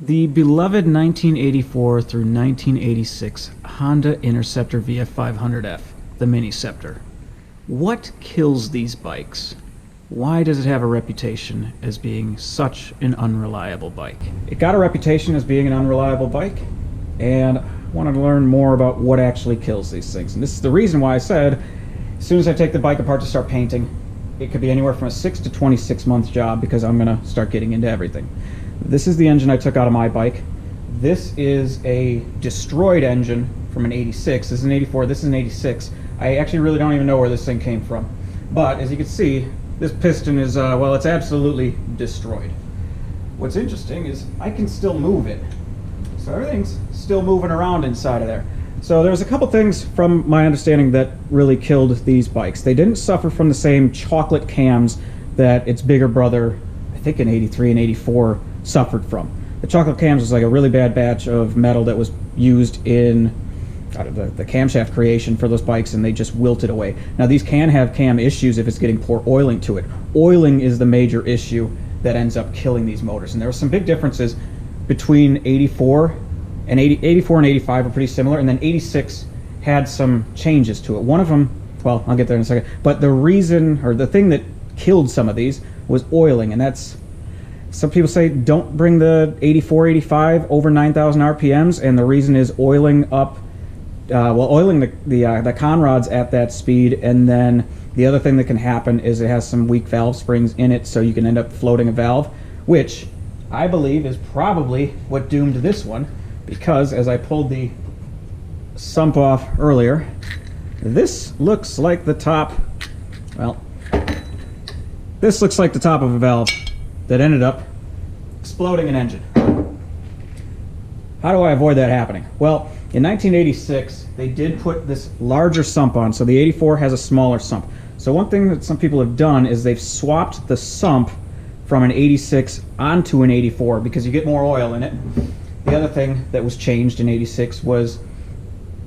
The beloved 1984 through 1986 Honda Interceptor VF500F, the Miniceptor. What kills these bikes? Why does it have a reputation as being such an unreliable bike? It got a reputation as being an unreliable bike, and I wanted to learn more about what actually kills these things. And this is the reason why I said, as soon as I take the bike apart to start painting, it could be anywhere from a 6 to 26 month job because I'm going to start getting into everything. This is the engine I took out of my bike. This is a destroyed engine from an 86. This is an 84, this is an 86. I actually really don't even know where this thing came from. But as you can see, this piston is, well, it's absolutely destroyed. What's interesting is I can still move it. So everything's still moving around inside of there. So there's a couple things from my understanding that really killed these bikes. They didn't suffer from the same chocolate cams that its bigger brother, I think in 83 and 84, suffered from. The chocolate cams was like a really bad batch of metal that was used in the camshaft creation for those bikes, and they just wilted away. Now these can have cam issues if it's getting poor oiling to it. Oiling is the major issue that ends up killing these motors, and there were some big differences between 84 and 84 and 85 are pretty similar, and then 86 had some changes to it. One of them, well, I'll get there in a second, but the reason, or the thing that killed some of these was oiling, and that's, some people say don't bring the 84, 85 over 9,000 RPMs, and the reason is oiling up, oiling the conrods at that speed, and then the other thing that can happen is it has some weak valve springs in it, so you can end up floating a valve, which I believe is probably what doomed this one, because as I pulled the sump off earlier, this looks like the top, well, this looks like the top of a valve that ended up exploding an engine. How do I avoid that happening? Well, in 1986, they did put this larger sump on, so the 84 has a smaller sump. So one thing that some people have done is they've swapped the sump from an 86 onto an 84 because you get more oil in it. The other thing that was changed in 86 was,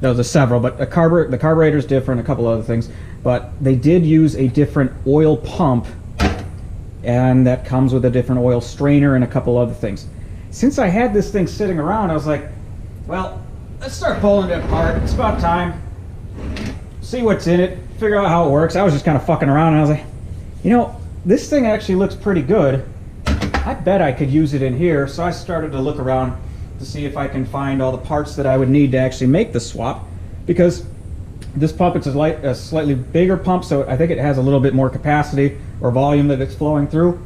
there was several, but the carburetor is different, a couple other things, but they did use a different oil pump, and that comes with a different oil strainer and a couple other things. Since I had this thing sitting around, I was like, well, let's start pulling it apart. It's about time. See what's in it, figure out how it works. I was just kind of fucking around, and I was like, you know, this thing actually looks pretty good. I bet I could use it in here. So I started to look around to see if I can find all the parts that I would need to actually make the swap, because this pump, it's a slightly bigger pump, so I think it has a little bit more capacity or volume that it's flowing through.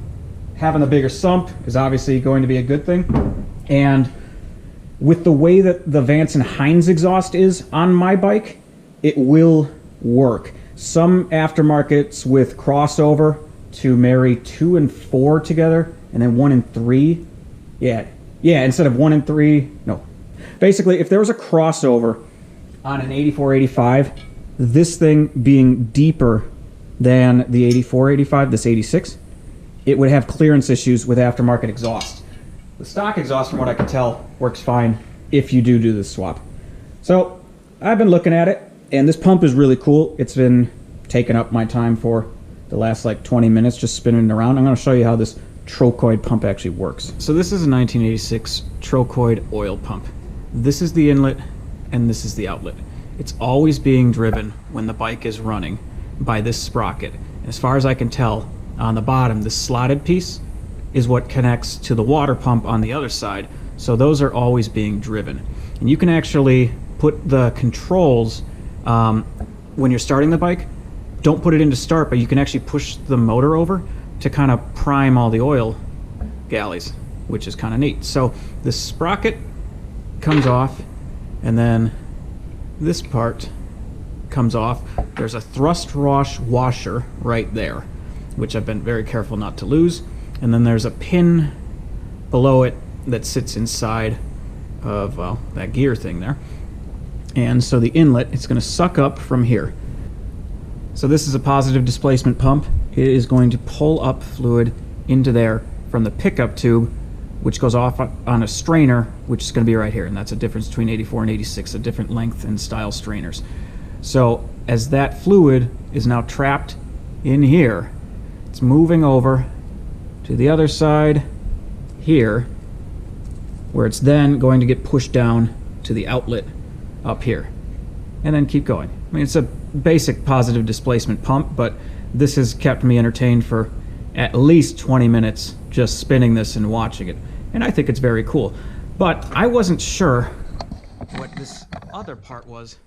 Having a bigger sump is obviously going to be a good thing. And with the way that the Vance and Hines exhaust is on my bike, it will work. Some aftermarkets with crossover to marry 2 and 4 together, and then 1 and 3. Yeah, instead of 1 and 3, no. Basically, if there was a crossover on an 84, 85, this thing being deeper than the 84, 85, this 86, it would have clearance issues with aftermarket exhaust. The stock exhaust, from what I can tell, works fine if you do this swap. So I've been looking at it, and this pump is really cool. It's been taking up my time for the last like 20 minutes just spinning it around. I'm going to show you how this Trochoid pump actually works. So this is a 1986 Trochoid Oil Pump. This is the inlet and this is the outlet. It's always being driven when the bike is running by this sprocket. As far as I can tell, on the bottom, this slotted piece is what connects to the water pump on the other side. So those are always being driven. And you can actually put the controls, when you're starting the bike, don't put it into start, but you can actually push the motor over to kind of prime all the oil galleys, which is kind of neat. So this sprocket comes off, and then this part comes off. There's a thrust washer right there, which I've been very careful not to lose. And then there's a pin below it that sits inside of, well, that gear thing there. And so the inlet, it's going to suck up from here. So this is a positive displacement pump. It is going to pull up fluid into there from the pickup tube, which goes off on a strainer, which is going to be right here. And that's a difference between 84 and 86, a different length and style strainers. So as that fluid is now trapped in here, it's moving over to the other side here, where it's then going to get pushed down to the outlet up here and then keep going. I mean, it's a basic positive displacement pump, but this has kept me entertained for at least 20 minutes just spinning this and watching it, and I think it's very cool. But I wasn't sure what this other part was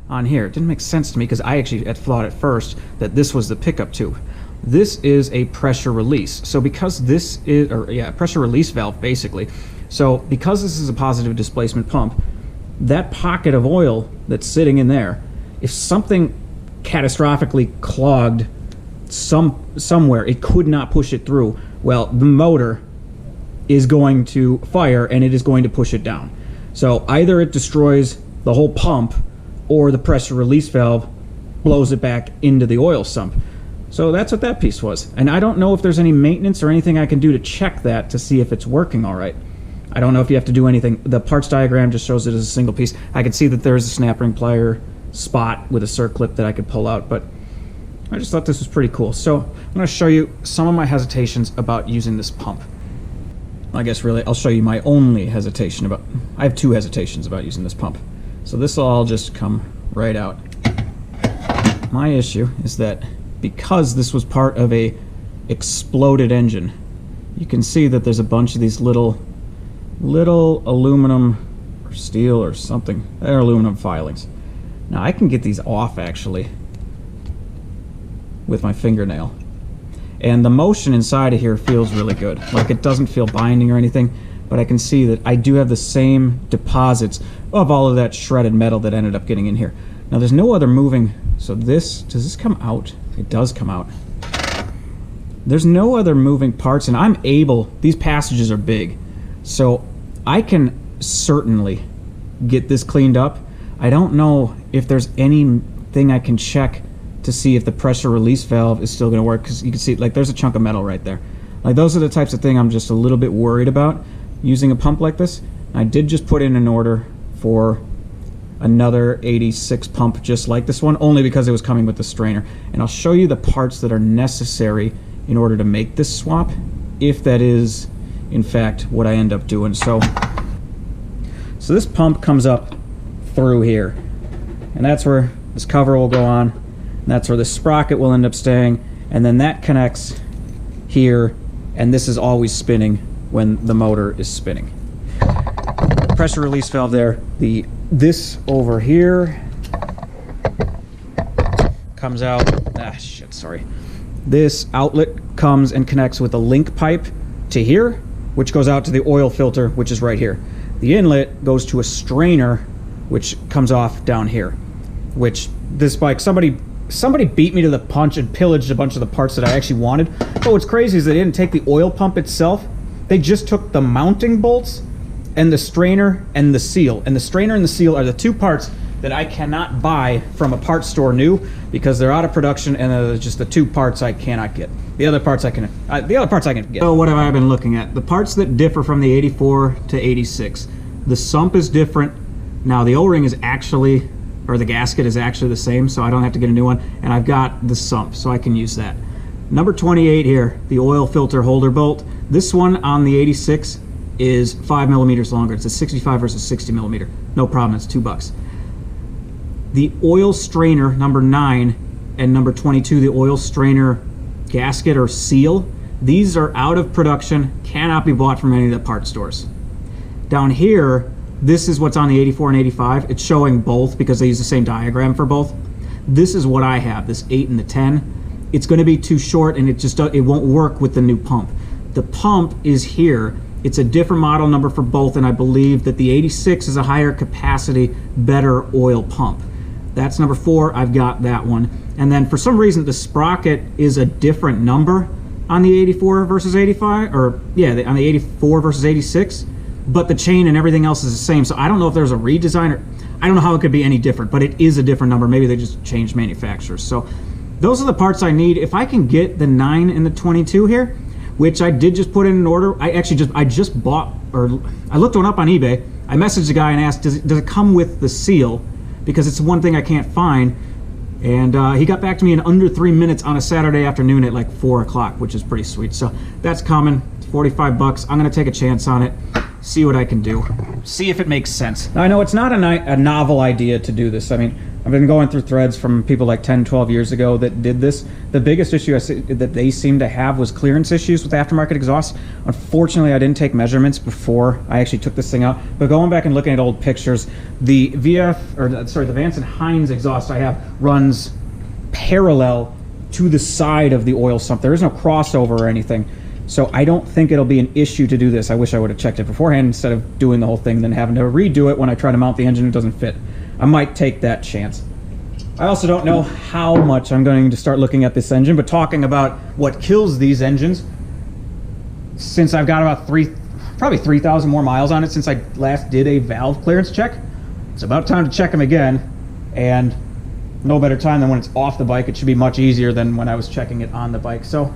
on here. It didn't make sense to me because I actually had thought at first that this was the pickup tube. This is a pressure release. So because this is, pressure release valve basically. So because this is a positive displacement pump, that pocket of oil that's sitting in there, if something catastrophically clogged somewhere, it could not push it through, well, the motor is going to fire and it is going to push it down. So either it destroys the whole pump or the pressure release valve blows it back into the oil sump. So that's what that piece was. And I don't know if there's any maintenance or anything I can do to check that to see if it's working all right. I don't know if you have to do anything. The parts diagram just shows it as a single piece. I can see that there's a snap ring plier spot with a circlip that I could pull out, but I just thought this was pretty cool. So I'm going to show you some of my hesitations about using this pump. I guess really I'll show you my only hesitation about, I have two hesitations about using this pump. So this will all just come right out. My issue is that because this was part of a exploded engine, you can see that there's a bunch of these little aluminum or steel or something. They're aluminum filings. Now I can get these off actually with my fingernail. And the motion inside of here feels really good. Like it doesn't feel binding or anything, but I can see that I do have the same deposits of all of that shredded metal that ended up getting in here. Now there's no other moving, so this, does this come out? It does come out. There's no other moving parts, and I'm able, these passages are big, so I can certainly get this cleaned up. I don't know if there's anything I can check to see if the pressure release valve is still going to work, because you can see, like, there's a chunk of metal right there. Like, those are the types of thing I'm just a little bit worried about using a pump like this. I did just put in an order for another 86 pump just like this one, only because it was coming with the strainer. And I'll show you the parts that are necessary in order to make this swap, if that is in fact what I end up doing. So this pump comes up through here, and that's where this cover will go on, and that's where the sprocket will end up staying, and then that connects here, and this is always spinning when the motor is spinning. Pressure release valve there. This over here comes out. Sorry. This outlet comes and connects with a link pipe to here, which goes out to the oil filter, which is right here. The inlet goes to a strainer, which comes off down here. Which this bike, somebody beat me to the punch and pillaged a bunch of the parts that I actually wanted. But what's crazy is they didn't take the oil pump itself. They just took the mounting bolts and the strainer and the seal. And the strainer and the seal are the two parts that I cannot buy from a parts store new, because they're out of production, and they're just the two parts I cannot get. The other parts I can get. So what have I been looking at? The parts that differ from the 84 to 86. The sump is different. Now the O-ring is actually, or the gasket is actually the same, so I don't have to get a new one. And I've got the sump, so I can use that. Number 28 here, the oil filter holder bolt. This one on the 86 is 5 millimeters longer. It's a 65 versus 60 millimeter. No problem, it's $2. The oil strainer, number 9, and number 22, the oil strainer gasket or seal, these are out of production, cannot be bought from any of the parts stores. Down here, this is what's on the 84 and 85. It's showing both because they use the same diagram for both. This is what I have, this 8 and the 10. It's going to be too short, and it won't work with the new pump. The pump is here. It's a different model number for both, and I believe that the 86 is a higher capacity, better oil pump. That's number 4. I've got that one. And then for some reason the sprocket is a different number on the 84 versus 85, or yeah, on the 84 versus 86, but the chain and everything else is the same. So I don't know if there's a redesign, or I don't know how it could be any different, but it is a different number. Maybe they just changed manufacturers. So those are the parts I need. If I can get the 9 and the 22 here, which I did just put in an order. I just bought, or I looked one up on eBay. I messaged the guy and asked, does it come with the seal? Because it's one thing I can't find. And he got back to me in under 3 minutes on a Saturday afternoon at like 4 o'clock, which is pretty sweet. So that's coming. It's $45. I'm gonna take a chance on it. see what I can do. See if it makes sense. Now, I know it's not a novel idea to do this. I mean, I've been going through threads from people like 10, 12 years ago that did this. The biggest issue that they seem to have was clearance issues with aftermarket exhausts. Unfortunately, I didn't take measurements before I actually took this thing out. But going back and looking at old pictures, the the Vance and Hines exhaust I have runs parallel to the side of the oil sump. There is no crossover or anything. So I don't think it'll be an issue to do this. I wish I would have checked it beforehand instead of doing the whole thing, then having to redo it when I try to mount the engine. It doesn't fit. I might take that chance. I also don't know how much I'm going to start looking at this engine, but talking about what kills these engines, since I've got about probably 3,000 more miles on it since I last did a valve clearance check, it's about time to check them again. And no better time than when it's off the bike. It should be much easier than when I was checking it on the bike. So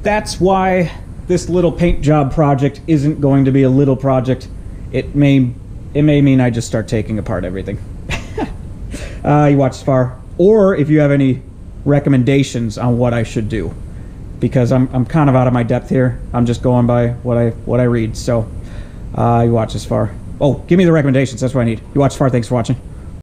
that's why this little paint job project isn't going to be a little project. It may mean I just start taking apart everything. You watched this far, or if you have any recommendations on what I should do, because I'm kind of out of my depth here. I'm just going by what I read. So you watch this far. Oh, give me the recommendations. That's what I need. You watched this far. Thanks for watching.